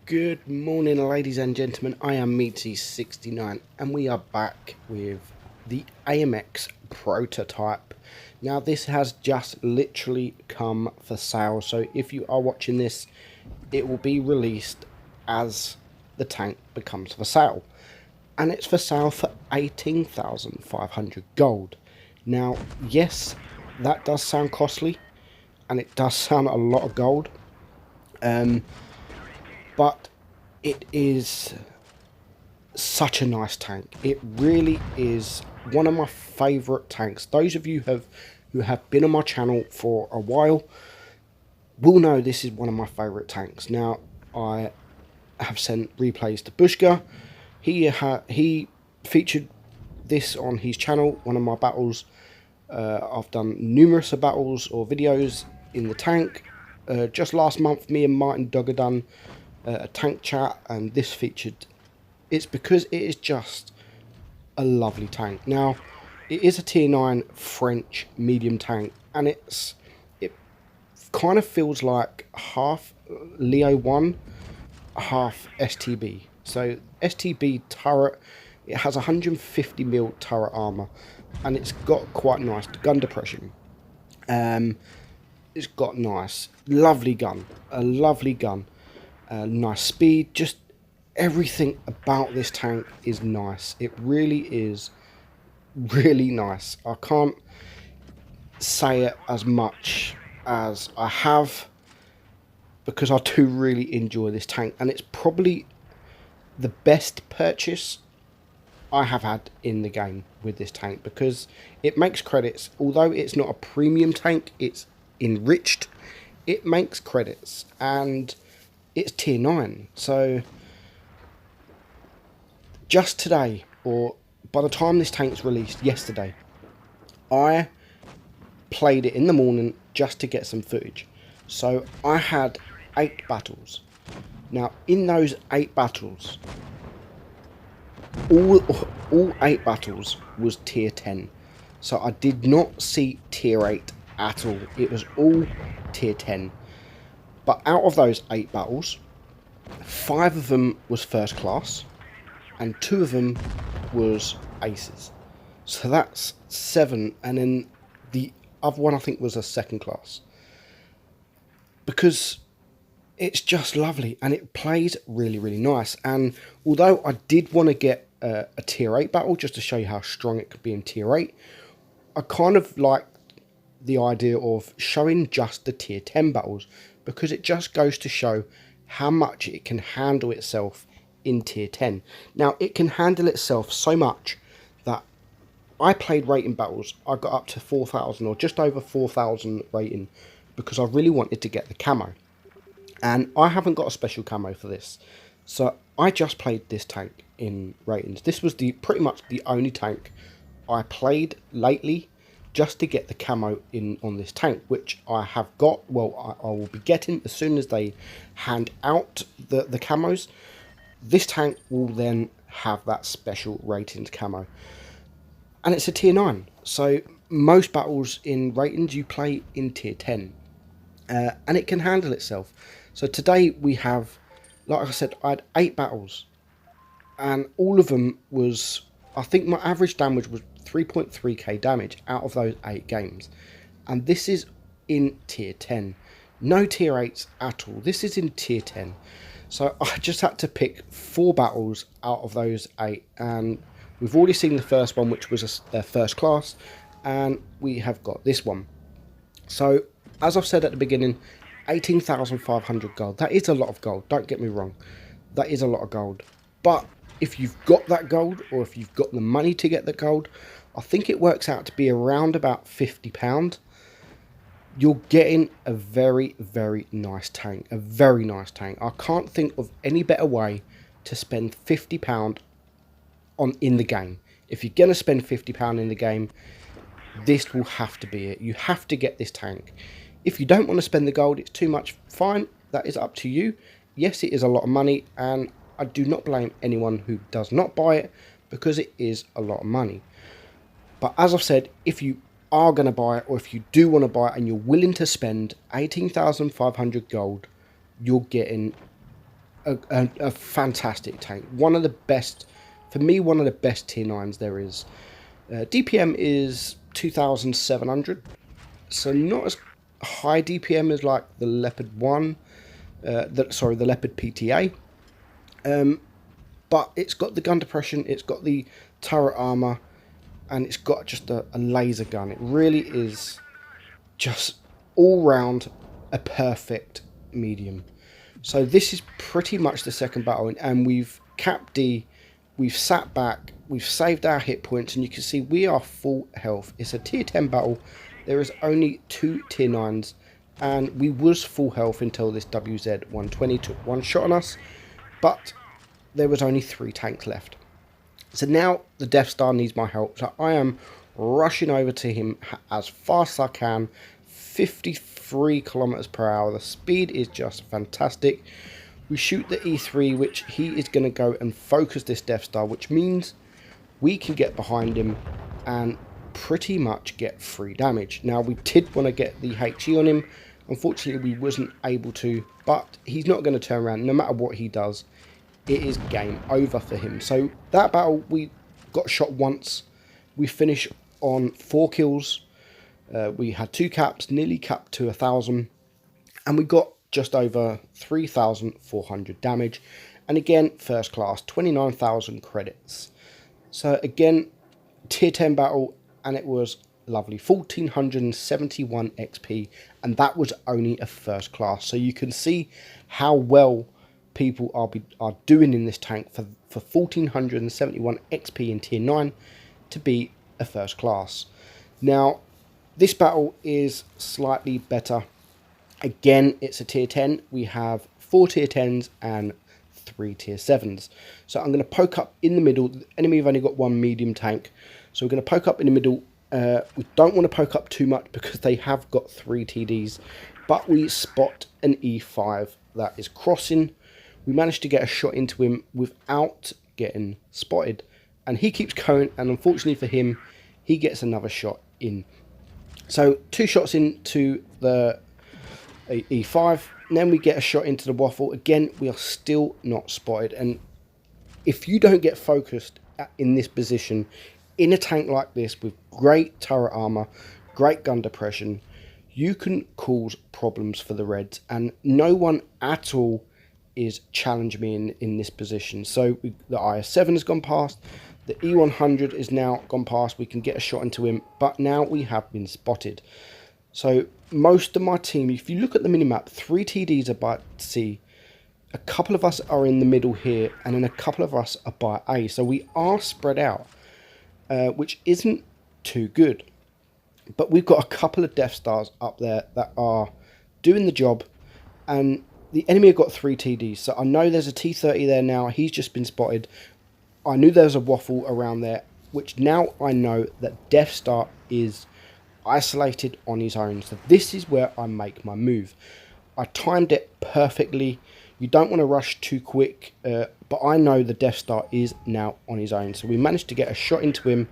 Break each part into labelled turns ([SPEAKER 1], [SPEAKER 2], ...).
[SPEAKER 1] Good morning, ladies and gentlemen. I am Meaty69 and we are back with the AMX prototype. Now, this has just literally come for sale, so if you are watching this, it will be released as the tank becomes for sale. And it's for sale for 18,500 gold. Now, yes, that does sound costly and it does sound a lot of gold. But it is such a nice tank. It really is one of my favourite tanks. Those of you who have been on my channel for a while will know this is one of my favourite tanks. Now, I have sent replays to Bushka. He featured this on his channel, one of my battles. I've done numerous battles or videos in the tank. Just last month, me and Martin Duggar done a tank chat, and this featured. It's because it is just a lovely tank. Now, it is a tier 9 French medium tank, and it kind of feels like half Leo 1, half STB. So STB turret, it has 150mm turret armor, and it's got quite nice gun depression. It's got nice, lovely gun, a lovely gun. Nice speed, just everything about this tank is nice. It really is really nice. I can't say it as much as I have because I do really enjoy this tank, and it's probably the best purchase I have had in the game with this tank because it makes credits. Although it's not a premium tank, it's enriched, it makes credits, and it's tier 9, so just today, or by the time this tank's released yesterday, I played it in the morning just to get some footage. So I had 8 battles. Now, in those 8 battles, all 8 battles was tier 10. So I did not see tier 8 at all. It was all tier 10. But out of those 8 battles, 5 of them was first class, and 2 of them was aces. So that's 7, and then the other one I think was a second class. Because it's just lovely, and it plays really, really nice. And although I did want to get a tier 8 battle, just to show you how strong it could be in tier 8, I kind of like the idea of showing just the tier 10 battles, because it just goes to show how much it can handle itself in tier 10. Now, it can handle itself so much that I played rating battles. I got up to 4,000 or just over 4,000 rating because I really wanted to get the camo. And I haven't got a special camo for this. So I just played this tank in ratings. This was pretty much the only tank I played lately just to get the camo in on this tank, which I have got. Well, I will be getting as soon as they hand out the camos. This tank will then have that special ratings camo, and it's a tier 9. So most battles in ratings you play in tier 10, and it can handle itself. So today we have, like I said, I had 8 battles, and all of them was, I think my average damage was 3.3k damage out of those 8 games, and this is in tier 10. No tier 8s at all. This is in tier 10. So I just had to pick 4 battles out of those 8, and we've already seen the first one, which was their first class, and we have got this one. So as I've said at the beginning, 18,500 gold. That is a lot of gold, don't get me wrong. That is a lot of gold. But if you've got that gold, or if you've got the money to get the gold, I think it works out to be around about £50. You're getting a very, very nice tank. A very nice tank. I can't think of any better way to spend £50 in the game. If you're going to spend £50 in the game, this will have to be it. You have to get this tank. If you don't want to spend the gold, it's too much, fine. That is up to you. Yes, it is a lot of money, and I do not blame anyone who does not buy it, because it is a lot of money. But as I've said, if you are going to buy it, or if you do want to buy it and you're willing to spend 18,500 gold, you're getting a fantastic tank. One of the best, for me, one of the best tier 9s there is. DPM is 2,700, so not as high DPM as like the Leopard 1, the Leopard PTA. But it's got the gun depression, it's got the turret armor, and it's got just a laser gun. It really is just all round a perfect medium. So this is pretty much the second battle, and we've capped D, we've sat back, we've saved our hit points, and you can see we are full health. It's a tier 10 battle. There is only 2 tier 9s, and we was full health until this WZ-120 took one shot on us, but there was only 3 tanks left. So now the Death Star needs my help, so I am rushing over to him as fast as I can. 53 kilometers per hour. The speed is just fantastic. We shoot the E3, which he is going to go and focus this Death Star, which means we can get behind him and pretty much get free damage. Now, we did want to get the HE on him. Unfortunately, we wasn't able to, but he's not going to turn around. No matter what he does, it is game over for him. So that battle, we got shot once. We finished on 4 kills. We had 2 caps, nearly capped to 1,000, and we got just over 3,400 damage. And again, first class, 29,000 credits. So again, tier 10 battle, and it was lovely. 1,471 XP, and that was only a first class. So you can see how well people are doing in this tank for 1,471 XP in tier 9 to be a first class. Now, this battle is slightly better. Again, it's a tier 10. We have 4 tier 10s and 3 tier 7s. So I'm going to poke up in the middle. The enemy have only got 1 medium tank. So we're going to poke up in the middle. We don't want to poke up too much because they have got 3 TDs. But we spot an E5 that is crossing. We managed to get a shot into him without getting spotted. And he keeps going. And unfortunately for him, he gets another shot in. So 2 shots into the E5, and then we get a shot into the waffle. Again, we are still not spotted, and if you don't get focused in this position, in a tank like this with great turret armor, great gun depression, you can cause problems for the Reds, and no one at all is challenging me in this position. So the IS-7 has gone past. The E100 is now gone past. We can get a shot into him, but now we have been spotted. So most of my team, if you look at the minimap, 3 TDs are by C, a couple of us are in the middle here, and then a couple of us are by A. So we are spread out, which isn't too good. But we've got a couple of Death Stars up there that are doing the job, and the enemy have got 3 TDs. So I know there's a T30 there now. He's just been spotted. I knew there was a waffle around there, which now I know that Death Star is isolated on his own. So this is where I make my move. I timed it perfectly. You don't want to rush too quick, but I know the Death Star is now on his own. So we managed to get a shot into him,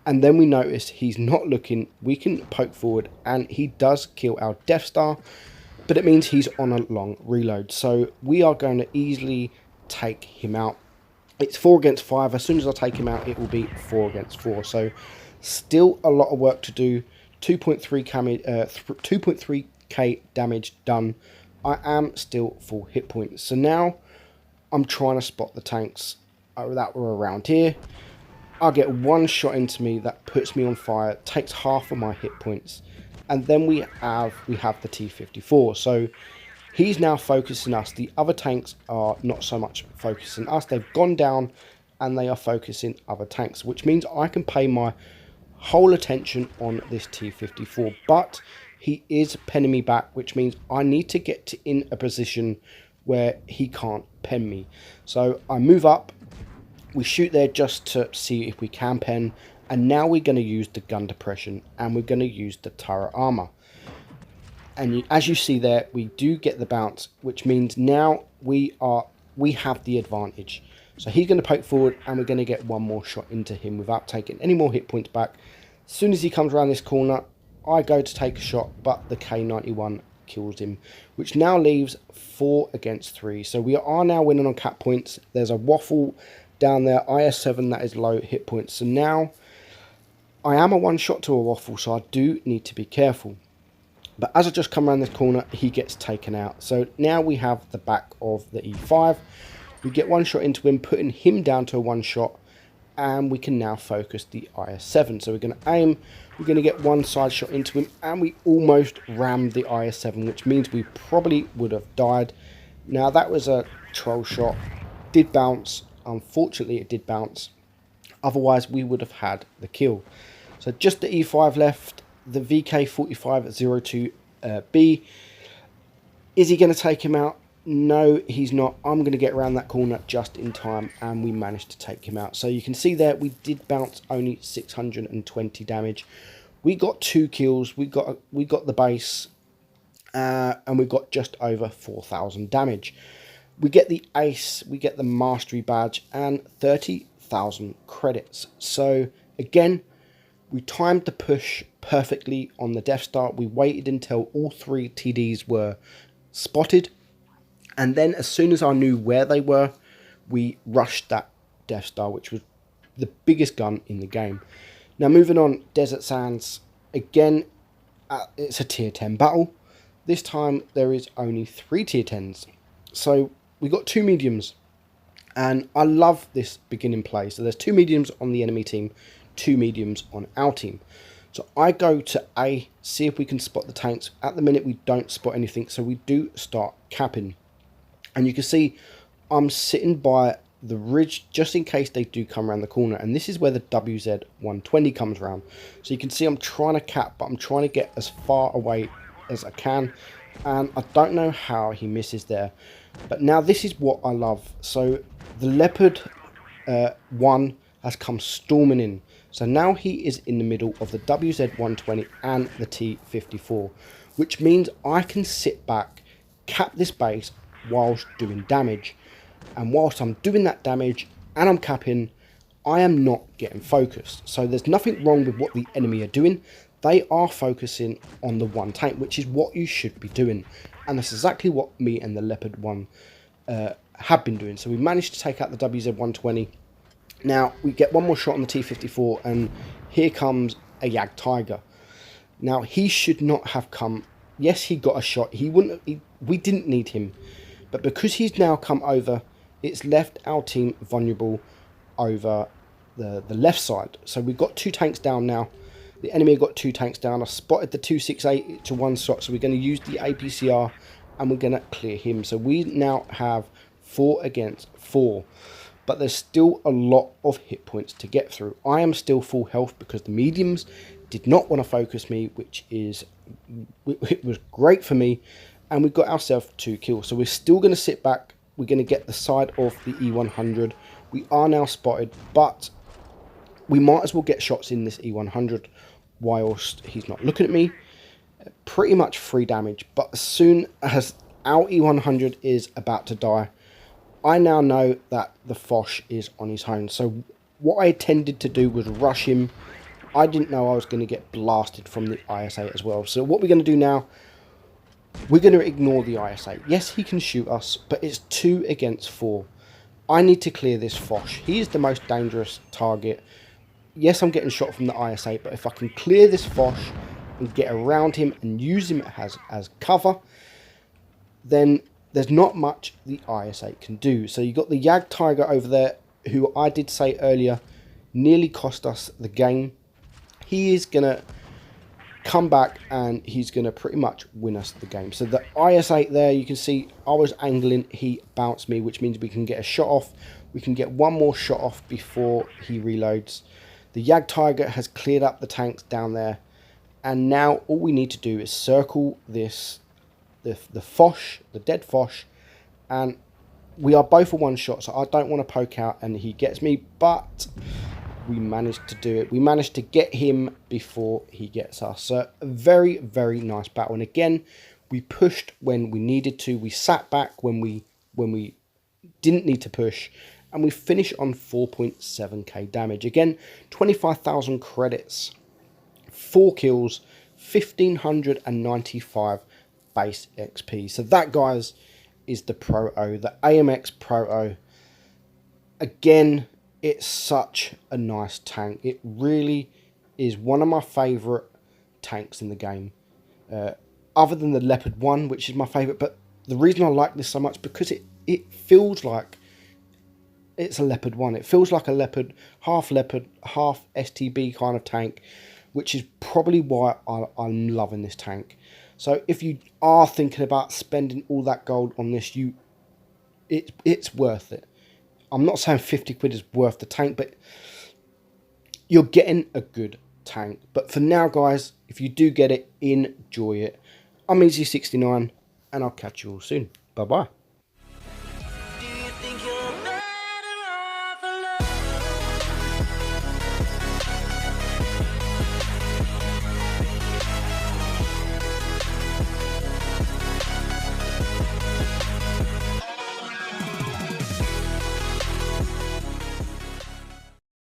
[SPEAKER 1] and then we noticed he's not looking. We can poke forward, and he does kill our Death Star, but it means he's on a long reload. So we are going to easily take him out. It's 4 against 5. As soon as I take him out, it will be 4 against 4. So still a lot of work to do. 2.3k damage done. I am still full hit points. So now I'm trying to spot the tanks that were around here. I get 1 shot into me that puts me on fire, takes half of my hit points, and then we have the T-54. So he's now focusing us. The other tanks are not so much focusing us. They've gone down and they are focusing other tanks, which means I can pay my whole attention on this T-54. But he is penning me back, which means I need to get in a position where he can't pen me. So I move up. We shoot there just to see if we can pen. And now we're going to use the gun depression and we're going to use the turret armor. And as you see there, we do get the bounce, which means now we have the advantage. So he's going to poke forward, and we're going to get 1 more shot into him without taking any more hit points back. As soon as he comes around this corner, I go to take a shot, but the K91 kills him, which now leaves 4 against 3. So we are now winning on cap points. There's a waffle down there, IS7, that is low hit points. So now I am a one shot to a waffle, so I do need to be careful. But as I just come around this corner, he gets taken out. So now we have the back of the E5. We get one shot into him, putting him down to a one shot. And we can now focus the IS7. So we're going to aim, we're going to get one side shot into him. And we almost rammed the IS7, which means we probably would have died. Now that was a troll shot. Did bounce. Unfortunately, it did bounce. Otherwise, we would have had the kill. So just the E5 left. The VK4502B. Is he going to take him out? No, he's not. I'm going to get around that corner just in time, and we managed to take him out. So you can see there, we did bounce only 620 damage. We got 2 kills. We got the base, and we got just over 4,000 damage. We get the ace, we get the mastery badge, and 30,000 credits. So again, we timed the push perfectly on the Death Star. We waited until all 3 TDs were spotted. And then as soon as I knew where they were, we rushed that Death Star, which was the biggest gun in the game. Now moving on, Desert Sands. Again, it's a tier 10 battle. This time there is only 3 tier 10s. So we got 2 mediums. And I love this beginning play. So there's 2 mediums on the enemy team, 2 mediums on our team. So I go to A, see if we can spot the tanks. At the minute we don't spot anything, so we do start capping. And you can see I'm sitting by the ridge just in case they do come around the corner. And this is where the WZ-120 comes around. So you can see I'm trying to cap, but I'm trying to get as far away as I can. And I don't know how he misses there. But now this is what I love. So the Leopard 1 has come storming in. So now he is in the middle of the WZ-120 and the T-54. Which means I can sit back, cap this base whilst doing damage. And whilst I'm doing that damage and I'm capping, I am not getting focused. So there's nothing wrong with what the enemy are doing. They are focusing on the one tank, which is what you should be doing. And that's exactly what me and the Leopard 1 have been doing. So we managed to take out the WZ-120. Now we get one more shot on the T-54 and here comes a Yag Tiger. Now he should not have come. Yes, he got a shot. We didn't need him. But because he's now come over, it's left our team vulnerable over the left side. So we've got 2 tanks down now. The enemy have got 2 tanks down. I spotted the 268 to one shot. So we're going to use the APCR and we're going to clear him. So we now have 4 against 4. But there's still a lot of hit points to get through. I am still full health because the mediums did not want to focus me, which was great for me. And we got ourselves 2 kills. So we're still going to sit back. We're going to get the side of the E100. We are now spotted, but we might as well get shots in this E100 whilst he's not looking at me. Pretty much free damage. But as soon as our E100 is about to die, I now know that the Foch is on his own. So what I intended to do was rush him. I didn't know I was going to get blasted from the IS-8 as well. So what we're going to do now, we're going to ignore the IS-8. Yes, he can shoot us, but it's 2 against 4. I need to clear this Foch. He is the most dangerous target. Yes, I'm getting shot from the IS-8, but if I can clear this Foch and get around him and use him as cover, then there's not much the IS-8 can do. So you've got the Yag Tiger over there, who I did say earlier nearly cost us the game. He is going to come back and he's going to pretty much win us the game. So the IS-8 there, you can see I was angling, he bounced me, which means we can get a shot off. We can get one more shot off before he reloads. The Yag Tiger has cleared up the tanks down there. And now all we need to do is circle this, the Foch, the dead Foch. And we are both a one shot, so I don't want to poke out and he gets me. But we managed to do it. We managed to get him before he gets us. So a very, very nice battle. And again, we pushed when we needed to. We sat back when we didn't need to push. And we finished on 4.7k damage. Again, 25,000 credits, 4 kills, 1,595 base XP. So that, guys, is the Proto, the AMX Proto. Again, it's such a nice tank. It really is one of my favourite tanks in the game. Other than the Leopard 1, which is my favourite. But the reason I like this so much, because it feels like it's a Leopard 1. It feels like a Leopard, half STB kind of tank, which is probably why I'm loving this tank. So if you are thinking about spending all that gold on this, it's worth it. I'm not saying 50 quid is worth the tank, but you're getting a good tank. But for now, guys, if you do get it, enjoy it. I'm Easy69, and I'll catch you all soon. Bye-bye.